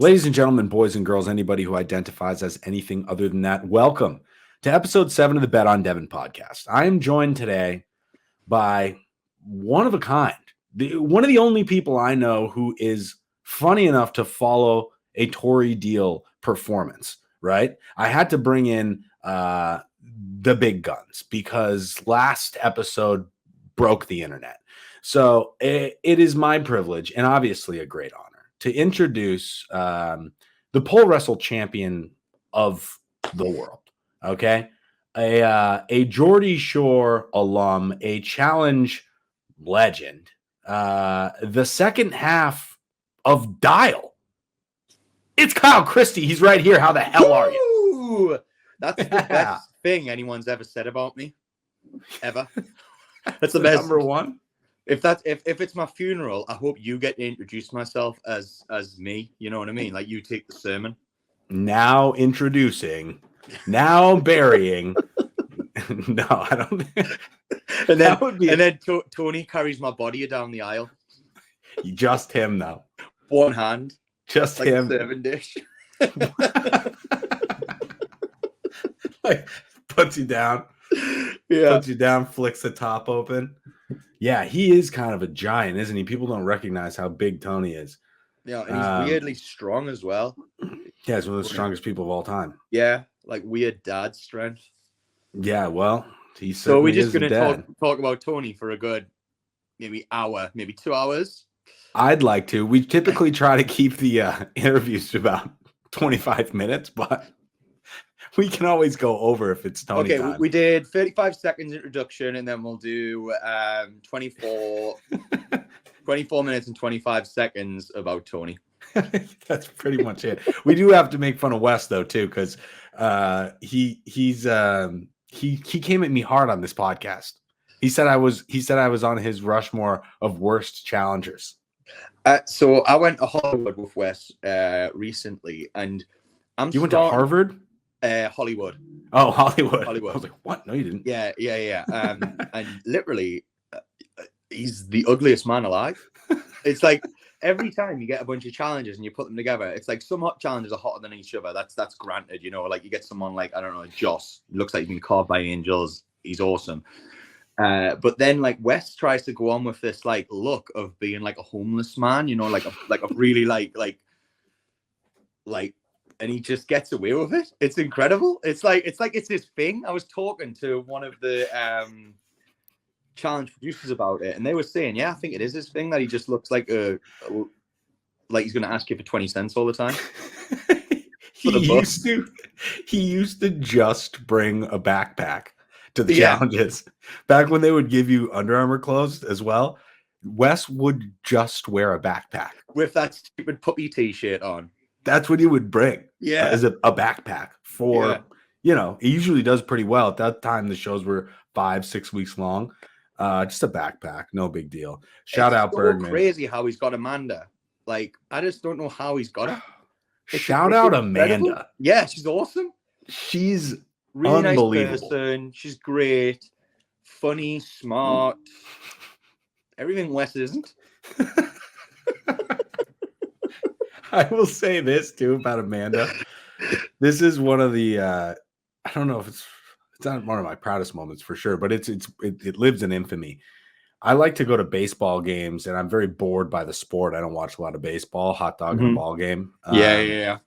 Ladies and gentlemen, boys and girls, anybody who identifies as anything other than that, welcome to episode 7 of the Bet On Devin podcast. I am joined today by one of a kind, one of the only people I know who is funny enough to follow a Tory Deal performance, right? I had to bring in the big guns because last episode broke the internet. So it is my privilege and obviously a great honor to introduce the pole wrestle champion of the world, okay? A Geordie Shore alum, a challenge legend, the second half of Dial. It's Kyle Christie. He's right here. How the hell are you? That's the best thing anyone's ever said about me. Ever. That's the best. Number one. If it's my funeral, I hope you get to introduce myself as me. You know what I mean? Like you take the sermon. Now introducing, now burying. No, I don't. And then Tony carries my body down the aisle. Just him though. One hand. Just like him. Serving dish. Like puts you down. Yeah. Puts you down, flicks the top open. Yeah, he is kind of a giant, isn't he? People don't recognize how big Tony is. Yeah, and he's weirdly strong as well. Yeah, he's one of the strongest people of all time. Yeah, like weird dad strength. Yeah, well, he's so we're just going to talk about Tony for a good maybe hour, maybe 2 hours. I'd like to. We typically try to keep the interviews to about 25 minutes, but we can always go over if it's Tony time. We did 35 seconds introduction, and then we'll do 24 minutes and 25 seconds about Tony. That's pretty much it. We do have to make fun of Wes though too, because he came at me hard on this podcast. He said I was on his Rushmore of worst challengers. So I went to Hollywood with Wes recently, and You went to Harvard? Hollywood. Oh, Hollywood. I was like, what? No, you didn't. Yeah. And literally, he's the ugliest man alive. It's like every time you get a bunch of challenges and you put them together, it's like some hot challenges are hotter than each other. That's granted, you know. Like you get someone like, I don't know, Joss. Looks like he's been carved by angels. He's awesome. But then like Wes tries to go on with this like look of being like a homeless man, you know, like a really like. And he just gets away with it. It's incredible. It's his thing. I was talking to one of the challenge producers about it, and they were saying, yeah, I think it is his thing that he just looks like he's going to ask you for 20 cents all the time. He used to just bring a backpack to the challenges. Back when they would give you Under Armour clothes as well, Wes would just wear a backpack with that stupid puppy t-shirt on. That's what he would bring. Yeah. As a backpack for, you know, he usually does pretty well. At that time, the shows were 5-6 weeks long. Just a backpack. No big deal. Shout out Bergman. Crazy how he's got Amanda. Like, I just don't know how he's got her. Shout out Amanda. Yeah, she's awesome. She's really unbelievable. Nice person. She's great. Funny, smart. Everything Wes isn't. I will say this too about Amanda. This is one of the I don't know if it's not one of my proudest moments for sure, but it lives in infamy. I like to go to baseball games, and I'm very bored by the sport. I don't watch a lot of baseball. Hot dog in a ball game. Yeah.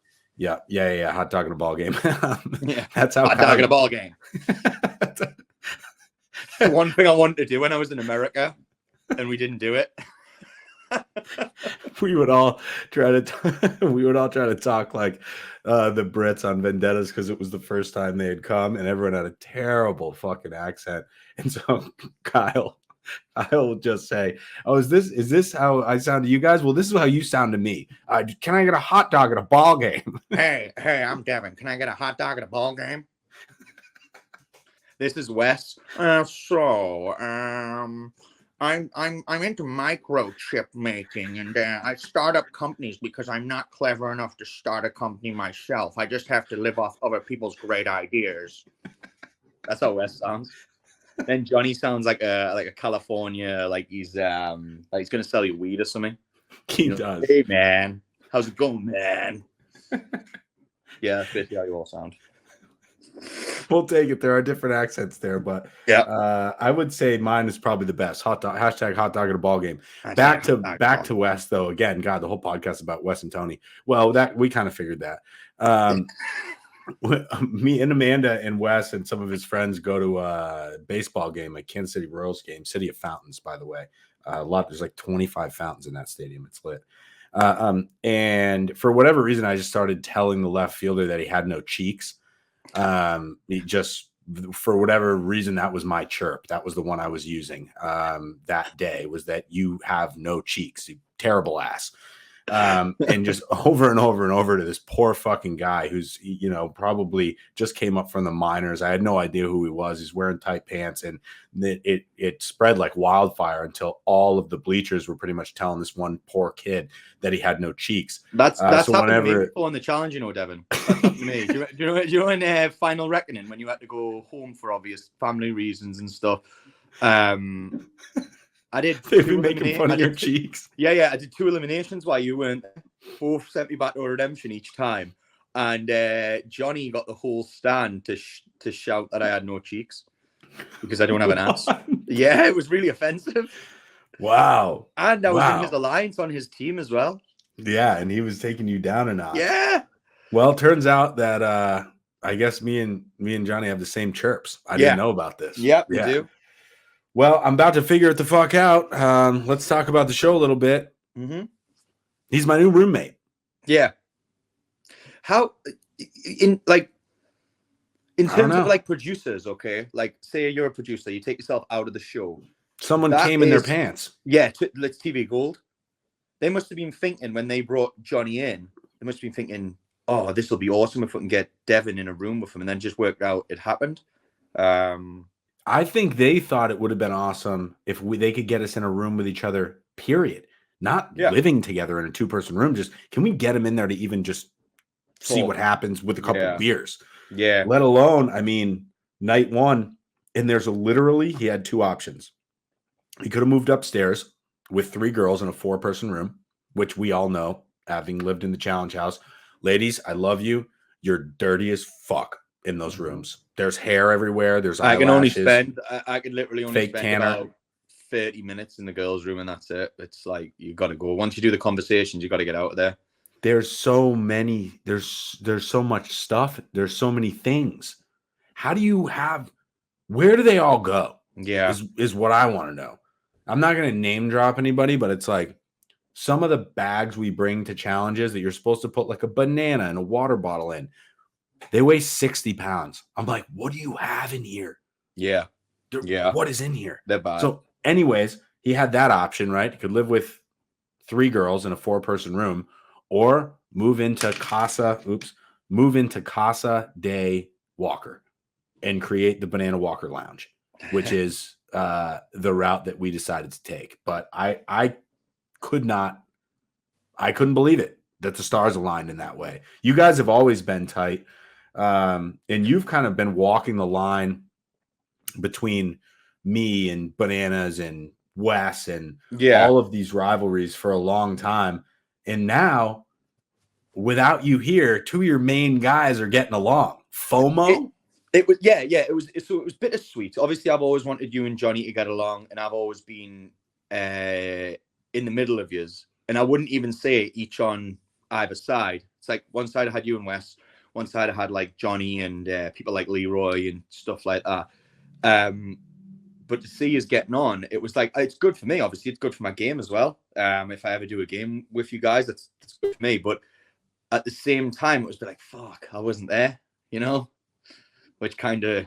Hot dog in a ball game. Yeah, that's how hot dog in a ball game. One thing I wanted to do when I was in America, and we didn't do it. we would all try to talk like the Brits on Vendettas because it was the first time they had come, and everyone had a terrible fucking accent. And so Kyle will just say, "Oh, is this how I sound to you guys? Well, this is how you sound to me. Can I get a hot dog at a ball game?" Hey, I'm Devin. Can I get a hot dog at a ball game? This is Wes. I'm into microchip making, and I start up companies because I'm not clever enough to start a company myself. I just have to live off other people's great ideas. That's how Wes sounds. Then Johnny sounds like a California, like he's gonna sell you weed or something. He does. Hey man, How's it going, man? Yeah, that's basically how you all sound. We'll take it. There are different accents there, but I would say mine is probably the best. Hot dog, hashtag hot dog at a ball game. Back to Wes though. Again, God, the whole podcast about Wes and Tony. Well, that we kind of figured that. Me and Amanda and Wes and some of his friends go to a baseball game, a Kansas City Royals game, City of Fountains, by the way. There's like 25 fountains in that stadium. It's lit. And for whatever reason, I just started telling the left fielder that he had no cheeks. He just, for whatever reason, that was my chirp. That was the one I was using that day, was that you have no cheeks, you terrible ass. And just over and over and over to this poor fucking guy who's, you know, probably just came up from the minors. I had no idea who he was. He's wearing tight pants, and it spread like wildfire until all of the bleachers were pretty much telling this one poor kid that he had no cheeks. That's so happened to me before in the challenge, you know, Devin. That's happened to me. Do you know in Final Reckoning when you had to go home for obvious family reasons and stuff? I did. They've been making fun of your cheeks. Yeah. I did 2 eliminations while you weren't. Both sent me back to a redemption each time, and Johnny got the whole stand to shout that I had no cheeks because I don't have an ass. Yeah, it was really offensive. Wow. And I was in his alliance on his team as well. Yeah, and he was taking you down a notch. Yeah. Well, it turns out that I guess me and Johnny have the same chirps. I didn't know about this. Yep, we do. Well, I'm about to figure it the fuck out. Let's talk about the show a little bit. Mm-hmm. He's my new roommate. Yeah. How in terms of like producers, okay? Like, say you're a producer, you take yourself out of the show. Someone came in their pants. Yeah, let's TV Gold. They must have been thinking when they brought Johnny in. They must have been thinking, "Oh, this will be awesome if we can get Devin in a room with him," and then just worked out it happened. I think they thought it would have been awesome if they could get us in a room with each other, period. Not living together in a 2-person room. Just, can we get him in there to even just see what happens with a couple of beers? Yeah. Let alone, I mean, night 1, and literally, he had 2 options. He could have moved upstairs with 3 girls in a 4-person room, which we all know, having lived in the challenge house. Ladies, I love you. You're dirty as fuck in those rooms. There's hair everywhere. There's eyelashes. I can literally only spend about 30 minutes in the girls' room, and that's it. It's like, you got to go. Once you do the conversations, you got to get out of there. There's so many. There's so much stuff. There's so many things. How do you have? Where do they all go? Yeah, is what I want to know. I'm not going to name drop anybody, but it's like some of the bags we bring to challenges that you're supposed to put like a banana and a water bottle in. They weigh 60 pounds. I'm like, what do you have in here? Yeah. What is in here? They're bad. So anyways, he had that option, right? He could live with 3 girls in a 4-person room, or move into Casa de Walker and create the Banana Walker Lounge, which is the route that we decided to take. But I couldn't believe it that the stars aligned in that way. You guys have always been tight. And you've kind of been walking the line between me and Bananas and Wes and all of these rivalries for a long time. And now, without you here, 2 of your main guys are getting along. FOMO? It was it was bittersweet. Obviously, I've always wanted you and Johnny to get along, and I've always been in the middle of yours. And I wouldn't even say each on either side. It's like one side I had you and Wes. One side I had like Johnny and people like Leroy and stuff like that. But to see us getting on, it was like, it's good for me. Obviously, it's good for my game as well. If I ever do a game with you guys, that's good for me. But at the same time, it was like, fuck, I wasn't there, you know, which kind of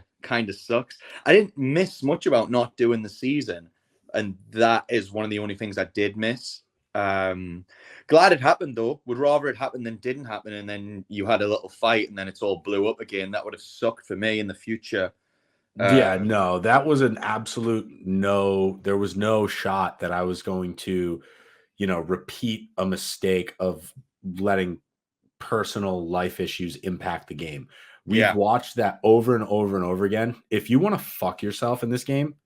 sucks. I didn't miss much about not doing the season, and that is one of the only things I did miss. Glad it happened though. Would rather it happened than didn't happen, and then you had a little fight and then it's all blew up again. That would have sucked for me in the future. No, that was an absolute no. There was no shot that I was going to, repeat a mistake of letting personal life issues impact the game. We've watched that over and over and over again. If you want to fuck yourself in this game,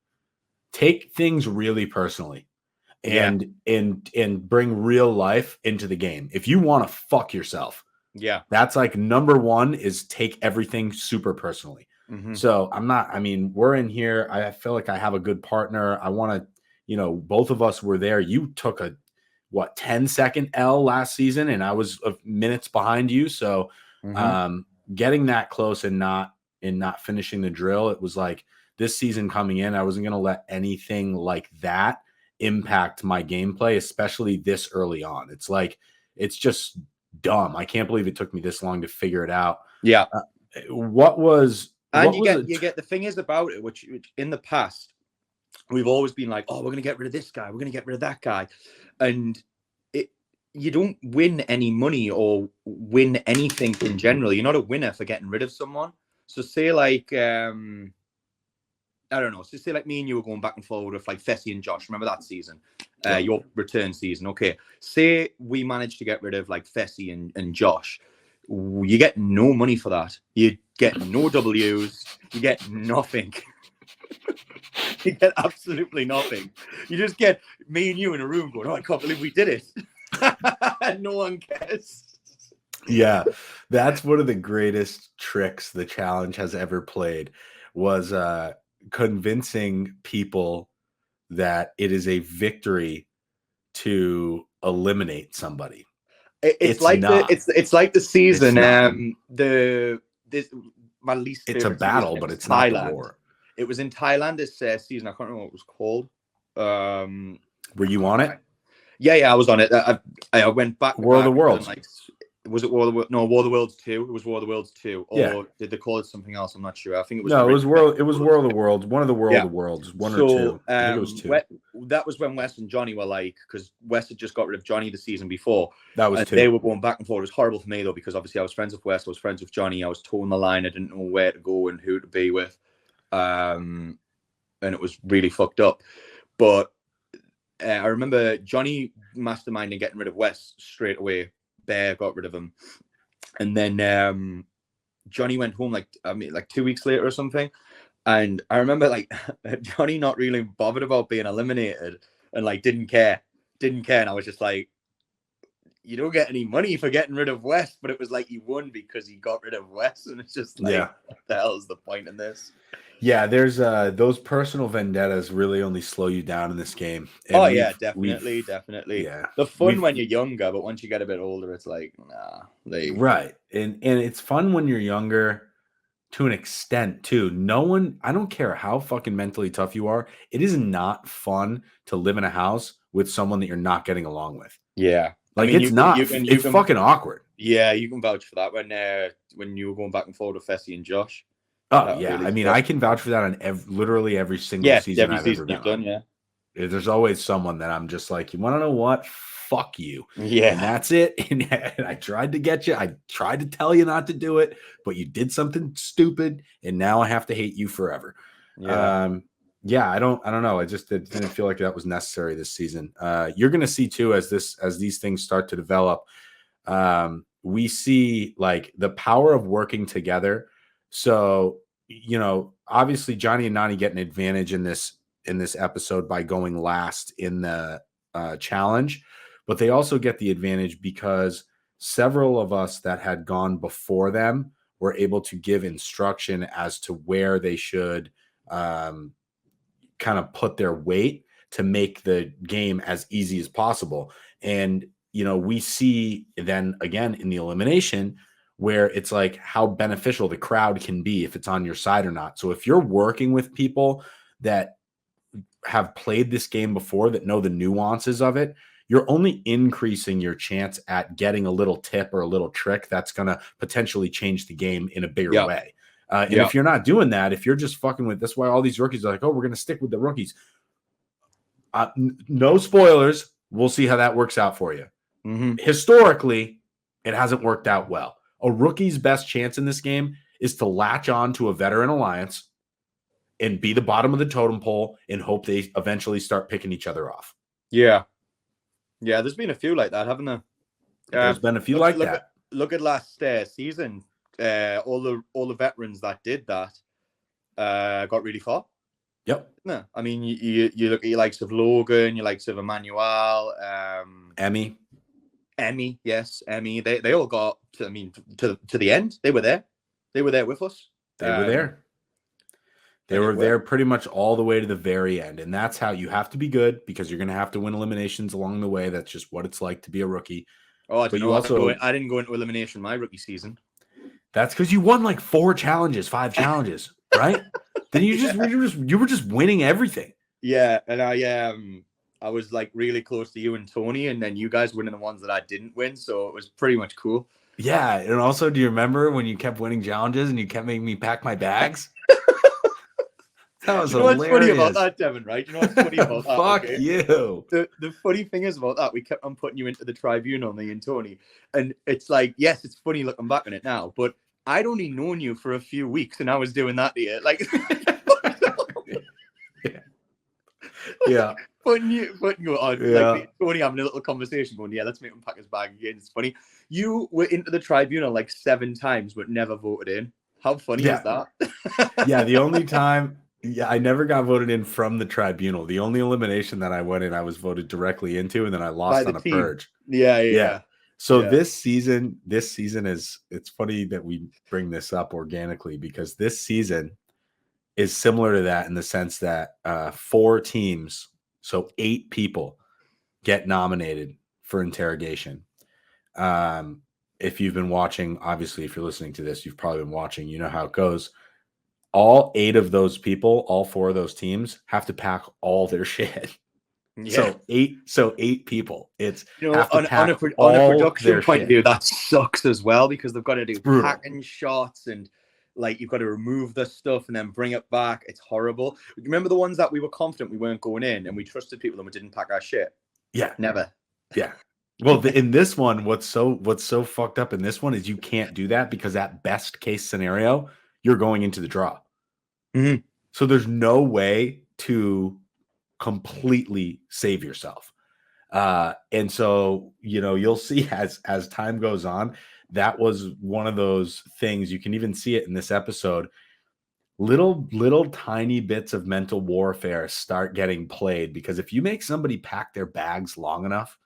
take things really personally. and bring real life into the game. If you want to fuck yourself, that's like number one is take everything super personally. So we're in here. I feel like I have a good partner. I want to, both of us were there. You took a 10-second L last season, and I was minutes behind you. So getting that close and not finishing the drill, it was like this season coming in, I wasn't going to let anything like that impact my gameplay, especially this early on. It's like, it's just dumb. I can't believe it took me this long to figure it out. You get the thing is about it, which in the past we've always been like, oh, we're going to get rid of this guy, we're going to get rid of that guy, and you don't win any money or win anything in general. You're not a winner for getting rid of someone. So say like I don't know. So say like me and you were going back and forward with like Fessy and Josh. Remember that season? Your return season. Okay. Say we managed to get rid of like Fessy and Josh. You get no money for that. You get no W's. You get nothing. You get absolutely nothing. You just get me and you in a room going, oh, I can't believe we did it. No one cares. Yeah. That's one of the greatest tricks the challenge has ever played was convincing people that it is a victory to eliminate somebody. It's like the season. My least it's a battle, but it's Thailand. Not the war. It was in Thailand this season. I can't remember what it was called. Were you on it? Yeah, I was on it. I went back. War of the Worlds. Was it War of the Worlds? No, War of the Worlds 2. It was War of the Worlds 2. Or did they call it something else? I'm not sure. I think it was. No, it was War of the Worlds. One of the World of the Worlds. One or two. I think it was 2. That was when Wes and Johnny were like, because Wes had just got rid of Johnny the season before. That was 2. They were going back and forth. It was horrible for me though, because obviously I was friends with Wes. I was friends with Johnny. I was towing the line. I didn't know where to go and who to be with. And it was really fucked up. But I remember Johnny masterminding getting rid of Wes straight away. Bear got rid of him. And then Johnny went home like 2 weeks later or something. And I remember like Johnny not really bothered about being eliminated and like didn't care. And I was just like, you don't get any money for getting rid of Wes, but it was like he won because he got rid of Wes. And it's just like, what the hell is the point in this? Yeah, there's those personal vendettas really only slow you down in this game. And definitely. Yeah. The fun when you're younger, but once you get a bit older, it's like, nah. Right. And it's fun when you're younger to an extent too. I don't care how fucking mentally tough you are. It is not fun to live in a house with someone that you're not getting along with. Yeah. Like it's fucking awkward. Yeah, you can vouch for that when you were going back and forth with Fessy and Josh. Oh yeah, really, I mean, I can vouch for that on literally every single season I've ever been on. Yeah, there's always someone that I'm just like, you want to know what? Fuck you. Yeah, and that's it. And I tried to get you. I tried to tell you not to do it, but you did something stupid, and now I have to hate you forever. Yeah. I don't know. I just didn't feel like that was necessary this season. You're gonna see too as these things start to develop. We see like the power of working together. So, obviously Johnny and Nani get an advantage in this episode by going last in the challenge, but they also get the advantage because several of us that had gone before them were able to give instruction as to where they should kind of put their weight to make the game as easy as possible. And, we see then again in the elimination where it's like how beneficial the crowd can be if it's on your side or not. So if you're working with people that have played this game before, that know the nuances of it, you're only increasing your chance at getting a little tip or a little trick that's going to potentially change the game in a bigger way. And if you're not doing that, if you're just fucking with, that's why all these rookies are like, oh, we're going to stick with the rookies. No spoilers. We'll see how that works out for you. Mm-hmm. Historically, it hasn't worked out well. A rookie's best chance in this game is to latch on to a veteran alliance and be the bottom of the totem pole and hope they eventually start picking each other off. Yeah. Yeah, there's been a few like that, haven't there? There's been a few like that. Look at last season. All the veterans that did that got really far. Yep. No, I mean, you look at your likes of Logan, your likes of Emmanuel, Emmy. Yes, Emmy. They all got to, I mean, to the end. They were there. They were there with us. They were there. They were there pretty much all the way to the very end. And that's how you have to be good, because you're going to have to win eliminations along the way. That's just what it's like to be a rookie. Oh, I didn't go into elimination my rookie season. That's because you won like 5 challenges, right? Then you were just winning everything. Yeah, and I was like really close to you and Tony, and then you guys winning the ones that I didn't win, so it was pretty much cool. Yeah, and also, do you remember when you kept winning challenges and you kept making me pack my bags? That was hilarious. What's funny about that, Devin, right? You know what's funny about that? Fuck okay? you. The funny thing is about that, we kept on putting you into the tribunal, me and Tony. And it's like, yes, it's funny looking back on it now, but I'd only known you for a few weeks and I was doing that to you. Like, yeah. Putting you on, like Tony having a little conversation going, yeah, let's make him pack his bag again. It's funny. You were into the tribunal like 7 times, but never voted in. How funny is that? Yeah, the only time... Yeah, I never got voted in from the tribunal. The only elimination that I went in, I was voted directly into, and then I lost on a purge. Yeah. So this season is, it's funny that we bring this up organically, because this season is similar to that in the sense that 4 teams, so 8 people get nominated for interrogation. If you've been watching, obviously, if you're listening to this, you've probably been watching, you know how it goes. All 8 of those people, all 4 of those teams have to pack all their shit. Yeah. So 8 people. It's on a production point of view, that sucks as well, because they've got to do packing shots and like you've got to remove the stuff and then bring it back. It's horrible. Remember the ones that we were confident we weren't going in and we trusted people and we didn't pack our shit? Yeah. Never. Yeah. Well, in this one, what's so fucked up in this one is you can't do that, because that best case scenario, you're going into the draw. Mm-hmm. So there's no way to completely save yourself. And so, you'll see as time goes on, that was one of those things. You can even see it in this episode. Little tiny bits of mental warfare start getting played, because if you make somebody pack their bags long enough,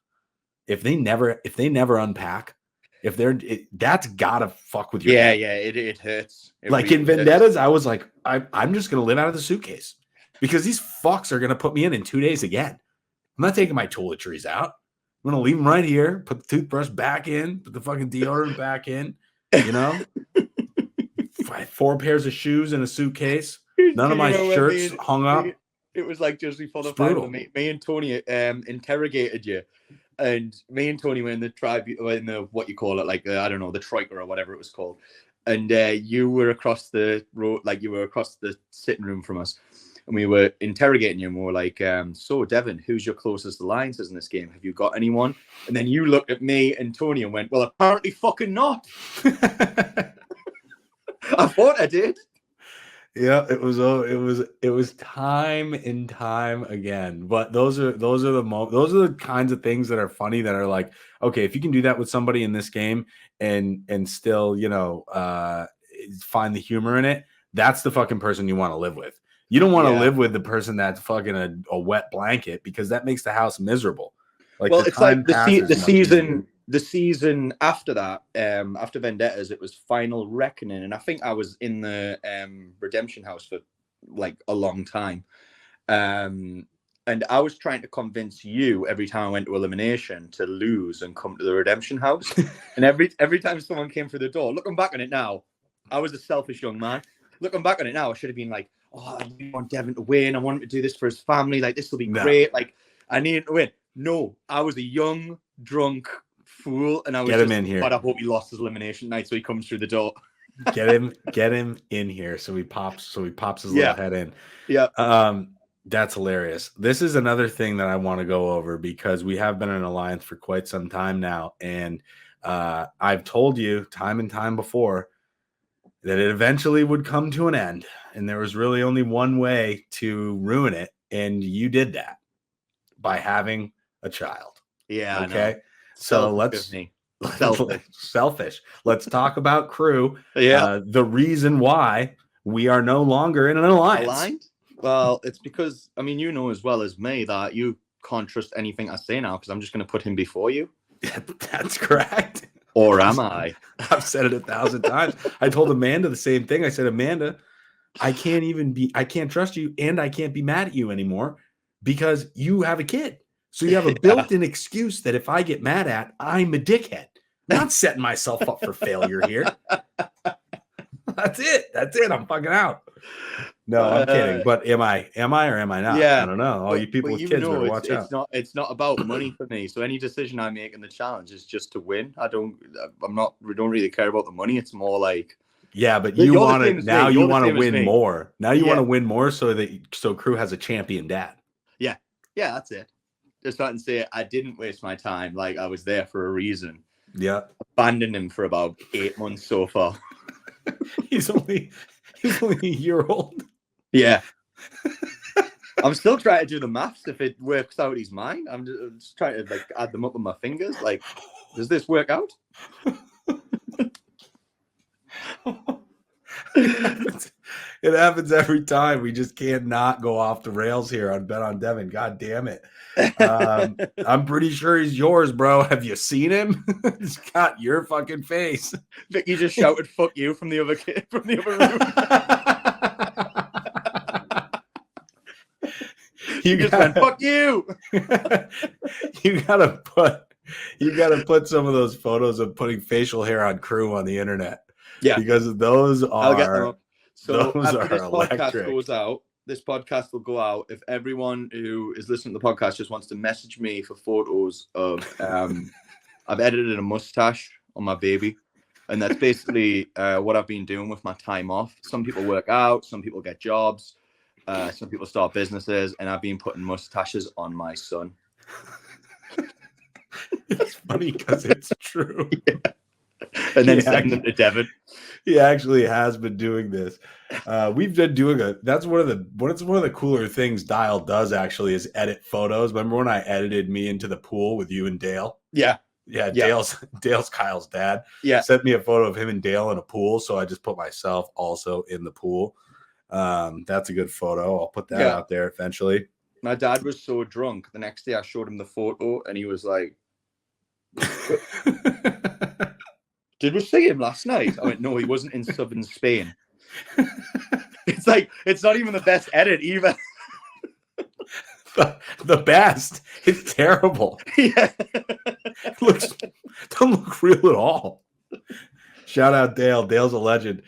if they never unpack, that's gotta fuck with your head. Yeah, it hurts. Like in Vendettas, I was like, I'm just gonna live out of the suitcase, because these fucks are gonna put me in 2 days again. I'm not taking my toiletries out. I'm gonna leave them right here, put the toothbrush back in, put the fucking deodorant back in, 4 pairs of shoes in a suitcase. None of my shirts hung up. It was like just before the final, me and Tony interrogated you. And me and Tony were in the what you call it, like I don't know, the troika or whatever it was called. And you were across the road, like you were across the sitting room from us, and we were interrogating you. And we were like, "So, Devin, who's your closest alliances in this game? Have you got anyone?" And then you looked at me and Tony and went, "Well, apparently, fucking not." I thought I did. Yeah, it was time and time again. But those are the kinds of things that are funny, that are like, okay, if you can do that with somebody in this game and still, find the humor in it, that's the fucking person you want to live with. You don't want to live with the person that's fucking a wet blanket, because that makes the house miserable. Like, well, it's like the season after that, after Vendettas, it was Final Reckoning, and I think I was in the Redemption House for like a long time, and I was trying to convince you every time I went to elimination to lose and come to the Redemption House. And every time someone came through the door, looking back on it now, I was a selfish young man. Looking back on it now, I should have been like, "Oh, I want Devin to win. I want him to do this for his family. Like, this will be great. Like, I need him to win." No, I was a young, drunk fool, and I was in here. But I hope he lost his elimination night, so he comes through the door. Get him in here, so he pops his little head in. Yeah. That's hilarious. This is another thing that I want to go over, because we have been in an alliance for quite some time now, and I've told you time and time before that it eventually would come to an end, and there was really only one way to ruin it, and you did that by having a child. Yeah. Okay. So selfish. Let's talk about crew. Yeah. The reason why we are no longer in an alliance. Aligned? Well, it's because, I mean, you know as well as me that you can't trust anything I say now because I'm just going to put him before you. That's correct. Or am I? I've said it 1,000 times. I told Amanda the same thing. I said, Amanda, I can't trust you and I can't be mad at you anymore because you have a kid. So you have a built-in excuse that if I get mad at, I'm a dickhead. I'm not setting myself up for failure here. That's it. I'm fucking out. No, I'm kidding. But am I or am I not? Yeah. I don't know. All you people with kids better watch out. It's not about money for me. So any decision I make in the challenge is just to win. We don't really care about the money. It's more like, yeah, but you want to now. You want to win more. Now you want to win more so crew has a champion dad. Yeah, that's it. Just starting to say I didn't waste my time. Like I was there for a reason. Yeah, abandoned him for about 8 months so far. he's only a year old. Yeah. I'm still trying to do the maths if it works out his mind. I'm just trying to like add them up with my fingers. Like, does this work out? It happens every time. We just can't not go off the rails here on Bet on Devin. God damn it. I'm pretty sure he's yours, bro. Have you seen him? He's got your fucking face. Vicky just shouted "fuck you" from the other room. You just went "fuck you." You gotta put some of those photos of putting facial hair on crew on the internet. Yeah, because those are. I'll get them up. So those after are this electric. podcast goes out, this podcast will go out. If everyone who is listening to the podcast just wants to message me for photos of, I've edited a mustache on my baby, and that's basically what I've been doing with my time off. Some people work out, some people get jobs, some people start businesses, and I've been putting mustaches on my son. It's funny because it's true. Yeah. And then send them to Devin. He actually has been doing this. We've been doing that's one of the cooler things Dial does actually is edit photos. Remember when I edited me into the pool with you and Dale? Yeah. Dale's Kyle's dad. Yeah. Sent me a photo of him and Dale in a pool. So I just put myself also in the pool. That's a good photo. I'll put that out there eventually. My dad was so drunk. The next day I showed him the photo and he was like, did we see him last night? I went, no, he wasn't in southern Spain. It's like, it's not even the best edit either. The best. It's terrible. Yeah. Don't look real at all. Shout out Dale. Dale's a legend.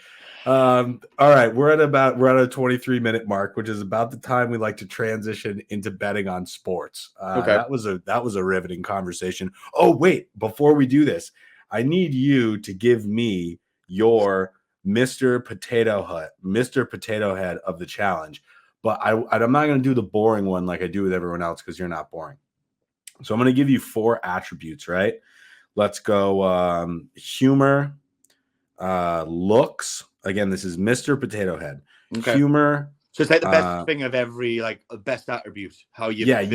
All right, we're at a 23-minute mark, which is about the time we like to transition into betting on sports. Okay. That was a riveting conversation. Oh, wait, before we do this, I need you to give me your Mr. Potato Head of the challenge. But I'm not going to do the boring one like I do with everyone else because you're not boring. So I'm going to give you 4 attributes, right? Let's go humor, looks. Again, this is Mr. Potato Head. Okay. Humor. So it's like the best thing of every, like, best attribute. How you build.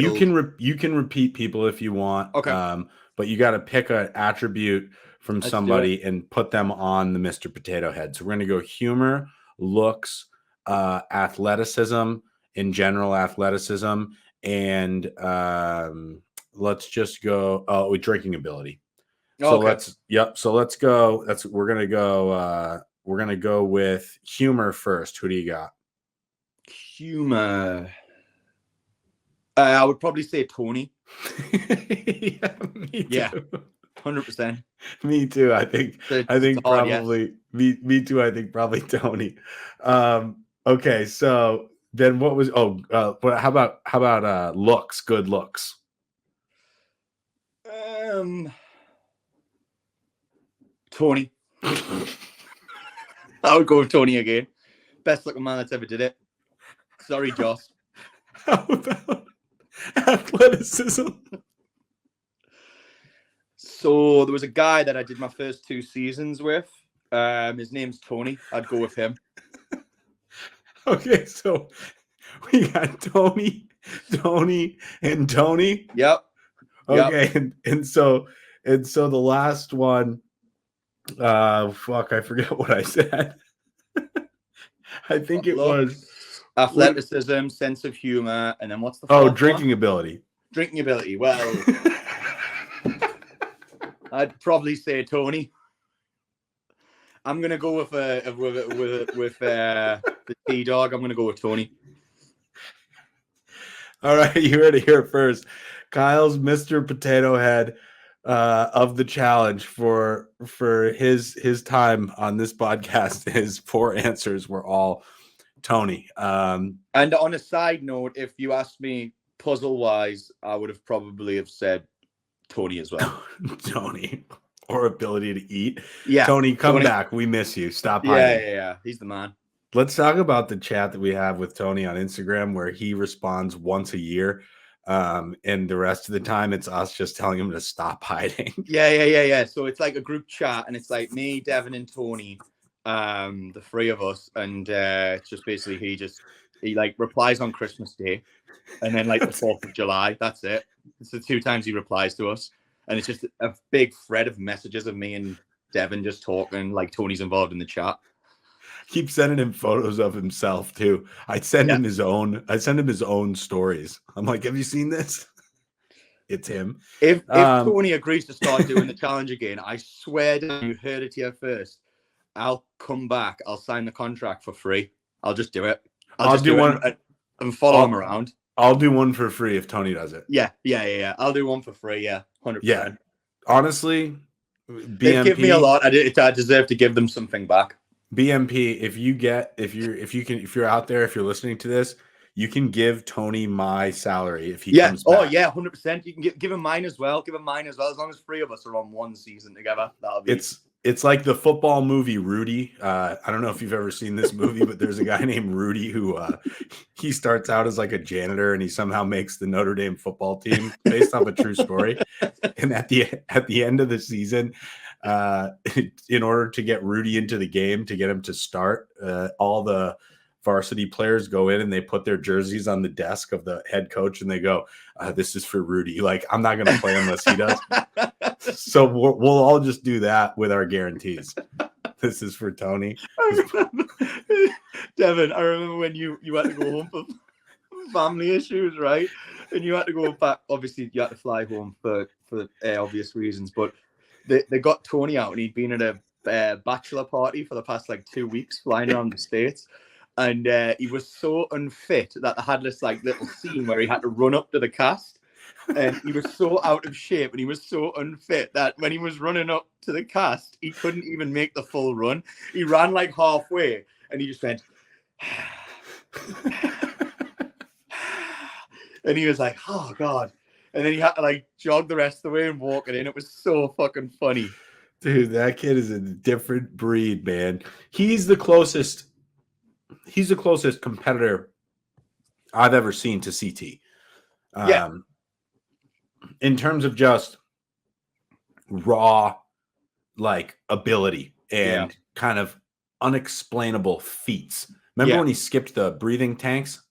You can repeat people if you want. Okay. But you got to pick an attribute from somebody and put them on the Mr. Potato Head. So we're going to go humor, looks, athleticism, in general athleticism, and let's just go with drinking ability. So let's go. We're gonna go with humor first. Who do you got? Humor. I would probably say Tony. Yeah, 100%. Me too. I think probably me too. I think probably Tony. Okay, so then what was but how about looks? Good looks. Tony. I would go with Tony again. Best looking man that's ever did it. Sorry, Joss. How about athleticism? So there was a guy that I did my first 2 seasons with. His name's Tony. I'd go with him. Okay, so we got Tony, and Tony. Yep. Okay, yep. And so the last one. I forget what I said. I think it was Athleticism, sense of humor, and then what's the fourth drinking one? ability. Drinking ability. Well, I'd probably say Tony. I'm gonna go with the T-Dog. I'm gonna go with Tony. All right, you heard it here first. Kyle's Mr. Potato Head of the challenge for his time on this podcast. His 4 answers were all Tony. And on a side note, if you asked me puzzle-wise, I would have probably said Tony as well. Tony. Or ability to eat. Yeah. Tony, come back. We miss you. Stop hiding. Yeah. He's the man. Let's talk about the chat that we have with Tony on Instagram, where he responds once a year. And the rest of the time, it's us just telling him to stop hiding. Yeah. So it's like a group chat, and it's like me, Devin, and Tony, the 3 of us. And it's just basically he like replies on Christmas Day, and then like the 4th of July. That's it. It's the 2 times he replies to us. And it's just a big thread of messages of me and Devin just talking, like Tony's involved in the chat. Keep sending him photos of himself too. I send him his own stories. I'm like, have you seen this? It's him. If Tony agrees to start doing the challenge again, I swear to you heard it here first. I'll come back. I'll sign the contract for free. I'll just do it. I'll just do one and follow him around. I'll do one for free if Tony does it. Yeah. I'll do one for free. Yeah, 100%. Yeah. Honestly, BMP, they give me a lot. I deserve to give them something back. BMP, if you're out there, if you're listening to this, you can give Tony my salary if he comes back. 100%. You can give him mine as well. As long as 3 of us are on one season together, that'll be. It's like the football movie Rudy. I don't know if you've ever seen this movie, but there's a guy named Rudy who he starts out as like a janitor, and he somehow makes the Notre Dame football team based off a true story. And at the end of the season, in order to get Rudy into the game, to get him to start, all the varsity players go in and they put their jerseys on the desk of the head coach, and they go, "This is for Rudy. Like, I'm not going to play unless he does." So we'll all just do that with our guarantees. This is for Tony. Devin, I remember when you had to go home for family issues, right? And you had to go back. Obviously, you had to fly home for obvious reasons. But they got Tony out, and he'd been at a bachelor party for the past like 2 weeks, flying around the States. And he was so unfit that they had this like little scene where he had to run up to the cast. And he was so out of shape and he was so unfit that when he was running up to the cast, he couldn't even make the full run. He ran like halfway and he just went, and he was like, "Oh God." And then he had to like jog the rest of the way and walk it in. It was so fucking funny. Dude, that kid is a different breed, man. He's the closest competitor I've ever seen to CT. In terms of just raw, like, ability and kind of unexplainable feats. Remember when he skipped the breathing tanks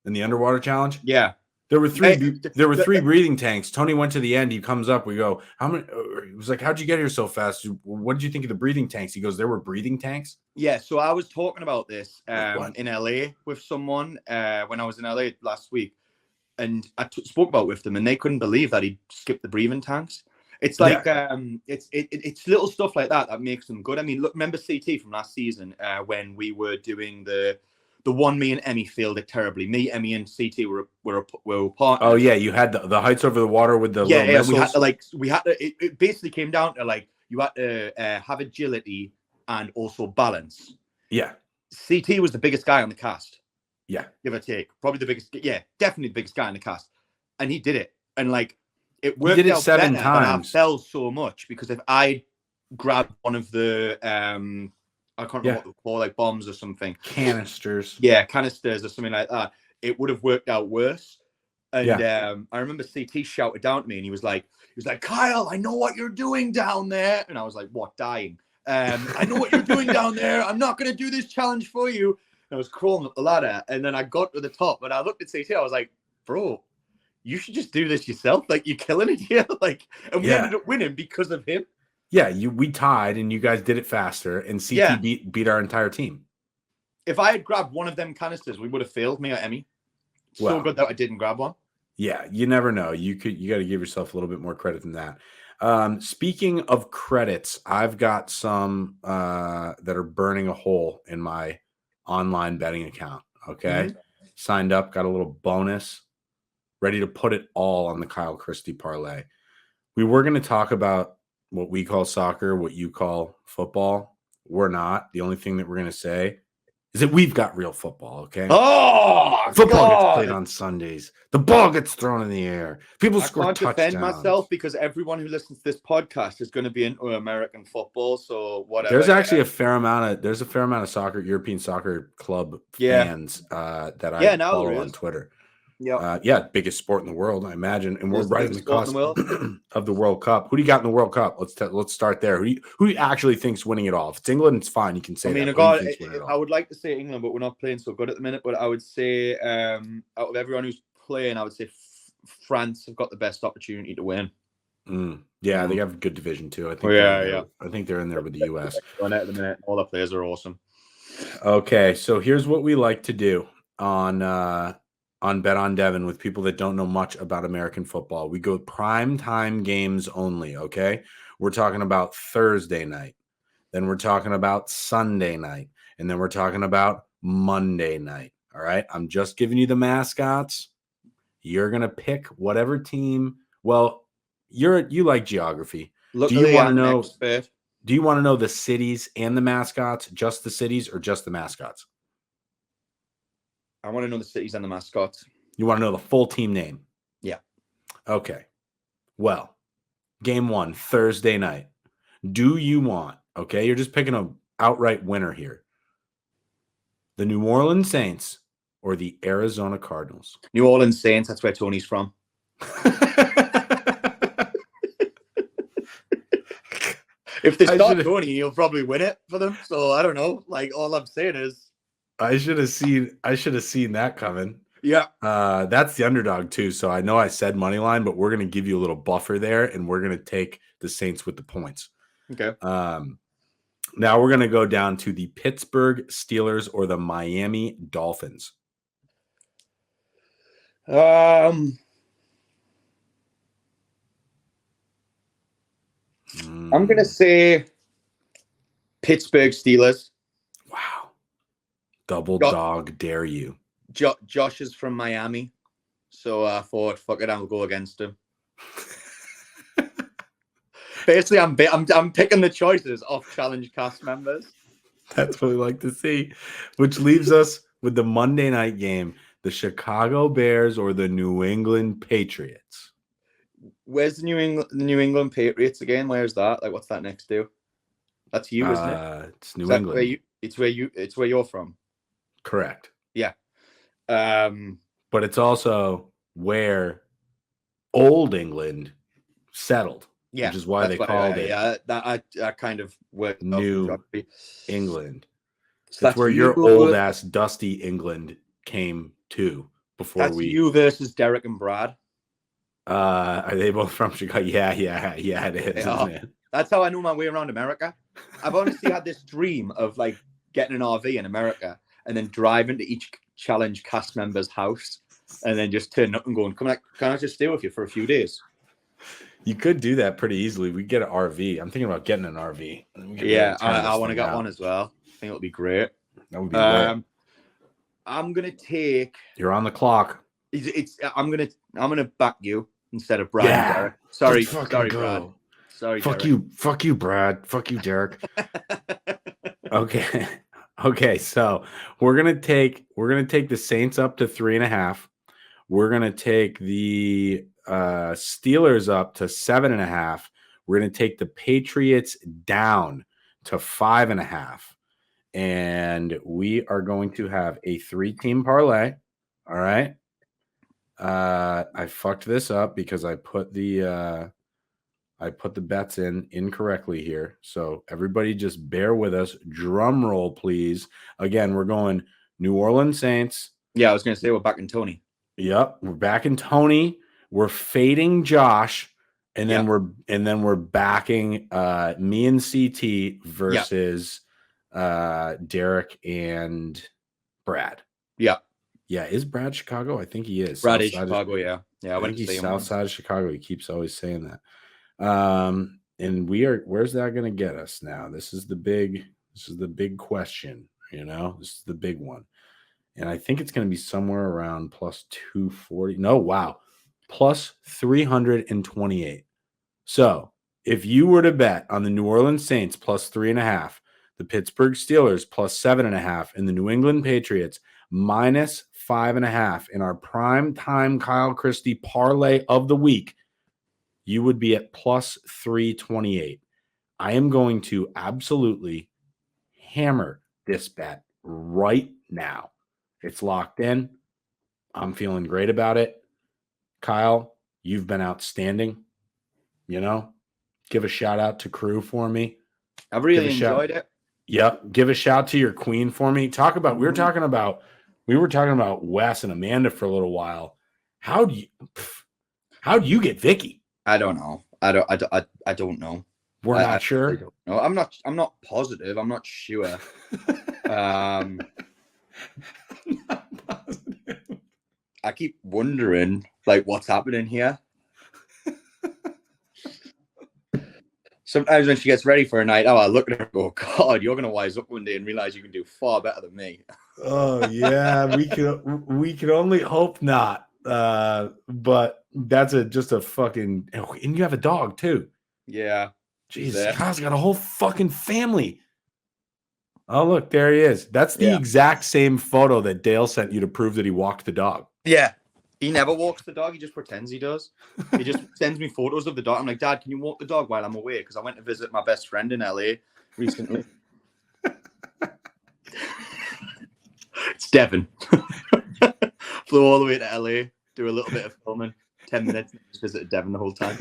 in the underwater challenge? Yeah. There were three breathing tanks. Tony went to the end. He comes up. We go, how many? He was like, "How'd you get here so fast? What did you think of the breathing tanks?" He goes, "There were breathing tanks." Yeah. So I was talking about this in LA with someone when I was in LA last week, and I spoke about it with them, and they couldn't believe that he skipped the breathing tanks. It's like it's little stuff like that makes them good. I mean, look, remember CT from last season when we were doing the one me and Emmy failed it terribly. Me, Emmy, and CT were partners. Oh yeah, you had the heights over the water with the little missiles. We had to. It basically came down to like you had to have agility and also balance. Yeah. CT was the biggest guy on the cast. Yeah, give or take, probably the biggest. Yeah, definitely the biggest guy in the cast, and he did it. And like it worked out 7 times. I fell so much because if I grabbed one of the I can't remember what they're called, like bombs or something. Canisters. Yeah, canisters or something like that. It would have worked out worse. And I remember CT shouted down to me and he was like, "Kyle, I know what you're doing down there." And I was like, "What, dying? I know what you're doing down there. I'm not going to do this challenge for you." And I was crawling up the ladder. And then I got to the top and I looked at CT. I was like, "Bro, you should just do this yourself. Like, you're killing it here." Like, and we ended up winning because of him. Yeah, we tied and you guys did it faster, and CT beat our entire team. If I had grabbed one of them canisters, we would have failed me or Emmy. So good that I didn't grab one. Yeah, you never know. You got to give yourself a little bit more credit than that. Speaking of credits, I've got some that are burning a hole in my online betting account. Okay. Signed up, got a little bonus, ready to put it all on the Kyle Christie parlay. We were going to talk about what we call soccer, what you call football. We're not. The only thing that we're going to say is that we've got real football, okay? Oh, football gets played on Sundays. The ball gets thrown in the air. People score touchdowns. I can't defend myself because everyone who listens to this podcast is going to be into American football. So whatever. There's actually a fair amount of soccer, European soccer club fans that I follow on Twitter. Biggest sport in the world, I imagine, and we're right in the cusp of the World Cup. Who do you got in the World Cup? Let's start there. Who actually thinks winning it all? If it's England, it's fine. You can say. I would like to say England, but we're not playing so good at the minute. But I would say, out of everyone who's playing, I would say France have got the best opportunity to win. Yeah, they have a good division too. I think. I think they're in there with the US. At the minute, all the players are awesome. Okay, so here's what we like to do on Bet on Devin with people that don't know much about American football. We go prime time games only, okay? We're talking about Thursday night. Then we're talking about Sunday night. And then we're talking about Monday night, all right? I'm just giving you the mascots. You're going to pick whatever team. Well, you like geography. Do you want to know the cities and the mascots, just the cities or just the mascots? I want to know the cities and the mascots. You want to know the full team name? Yeah. Okay. Well, game 1, Thursday night. Do you want, okay, you're just picking an outright winner here, the New Orleans Saints or the Arizona Cardinals? New Orleans Saints, that's where Tony's from. If they start Tony, he'll probably win it for them. So I don't know. Like, all I'm saying is, I should have seen that coming. Yeah. That's the underdog too. So I know I said money line, but we're going to give you a little buffer there, and we're going to take the Saints with the points. Okay. Now we're going to go down to the Pittsburgh Steelers or the Miami Dolphins. I'm going to say Pittsburgh Steelers. Wow. Double dog dare you. Josh is from Miami, so I thought, fuck it, I'll go against him. Basically, I'm picking the choices off challenge cast members. That's what we like to see. Which leaves us with the Monday night game: the Chicago Bears or the New England Patriots. Where's the New England Patriots again? Where's that? Like, what's that next to? That's you, isn't it? It's New England. It's where you're from. Correct. Yeah. But it's also where Old England settled. Yeah, which is why they called it. Yeah, that I kind of worked New England. So that's where your old ass dusty England came to before that's you versus Derek and Brad. Are they both from Chicago? Yeah, it is. Isn't it? That's how I know my way around America. I've honestly had this dream of like getting an RV in America and then driving to each challenge cast member's house and then just turning up and going, can I just stay with you for a few days? You could do that pretty easily. We get an RV. I'm thinking about getting an RV. Yeah, I want to get one as well. I think it'll be great. That would be great. I'm gonna take. You're on the clock. I'm gonna back you instead of Brad. Yeah. Derek. Sorry, Brad. Sorry. Fuck Derek. you. Fuck you, Brad. Fuck you, Derek. Okay. Okay. So we're gonna take the Saints up to 3.5. We're gonna take the Steelers up to 7.5. We're going to take the Patriots down to 5.5. And we are going to have a 3-team parlay. All right. I fucked this up because I put the bets in incorrectly here. So everybody just bear with us. Drum roll, please. Again, we're going New Orleans Saints. Yeah, I was going to say we're back in Tony. Yep, we're back in Tony. We're fading Josh, and then we're backing me and CT versus Derek and Brad. Yeah. Yeah, is Brad Chicago? I think he is. Brad is Chicago, yeah. Yeah, I went to see him south side of Chicago. He keeps always saying that. And where's that going to get us now? This is the big question, This is the big one. And I think it's going to be somewhere around plus 240. No, wow. Plus 328. So if you were to bet on the New Orleans Saints plus 3.5, the Pittsburgh Steelers plus 7.5, and the New England Patriots minus 5.5 in our prime time Kyle Christie parlay of the week, you would be at plus 328. I am going to absolutely hammer this bet right now. It's locked in. I'm feeling great about it. Kyle, you've been outstanding. Give a shout out to crew for me. I've really enjoyed it. Yep. Give a shout to your queen for me. We were talking about Wes and Amanda for a little while. How'd you get Vicky? I don't know. I don't know. We're not sure. No, I'm not positive. I'm not sure. I'm not positive. I keep wondering what's happening here. Sometimes when she gets ready for a night, I look at her and go, God, you're gonna wise up one day and realize you can do far better than me. Oh yeah, we could only hope not. But that's just a fucking, and you have a dog too. Yeah. Jesus, Kyle's got a whole fucking family. Oh, look, there he is. That's the exact same photo that Dale sent you to prove that he walked the dog. Yeah. He never walks the dog. He just pretends he does. He just sends me photos of the dog. I'm like, Dad, can you walk the dog while I'm away? Because I went to visit my best friend in LA recently. It's Devin. Flew all the way to LA, do a little bit of filming, 10 minutes, and just visited Devin the whole time.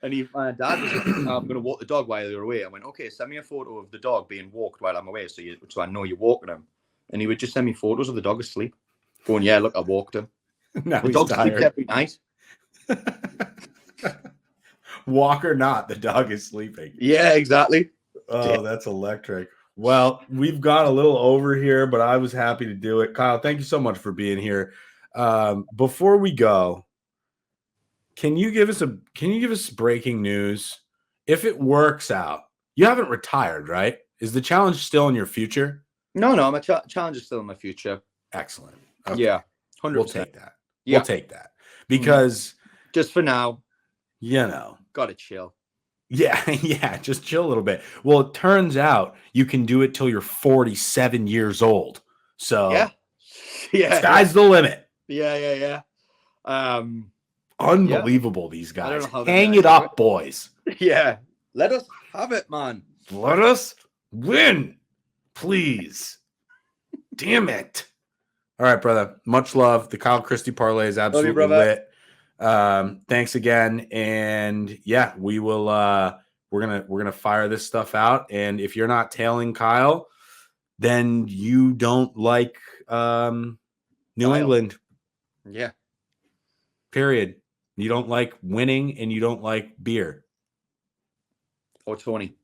And my dad was like, I'm going to walk the dog while you're away. I went, okay, send me a photo of the dog being walked while I'm away so I know you're walking him. And he would just send me photos of the dog asleep. Going, yeah, look, I walked him. Now the dog sleeps every night. Walk or not, the dog is sleeping. Yeah, exactly. Oh, that's electric. Well, we've got a little over here, but I was happy to do it. Kyle, thank you so much for being here. Before we go, can you give us breaking news? If it works out, you haven't retired, right? Is the challenge still in your future? No, my challenge is still in my future. Excellent. Okay. Yeah, 100%. We'll take that. Yeah. We'll take that because just for now, gotta chill. Yeah, just chill a little bit. Well, it turns out you can do it till you're 47 years old. So sky's the limit. Yeah. Unbelievable, these guys. Hang it up, boys. Yeah. Let us have it, man. Let us win, please. Damn it. All right, brother. Much love. The Kyle Christie parlay is absolutely lit. Thanks again. And yeah, we will we're gonna fire this stuff out. And if you're not tailing Kyle, then you don't like New England. Yeah. Period. You don't like winning and you don't like beer. Or Tony.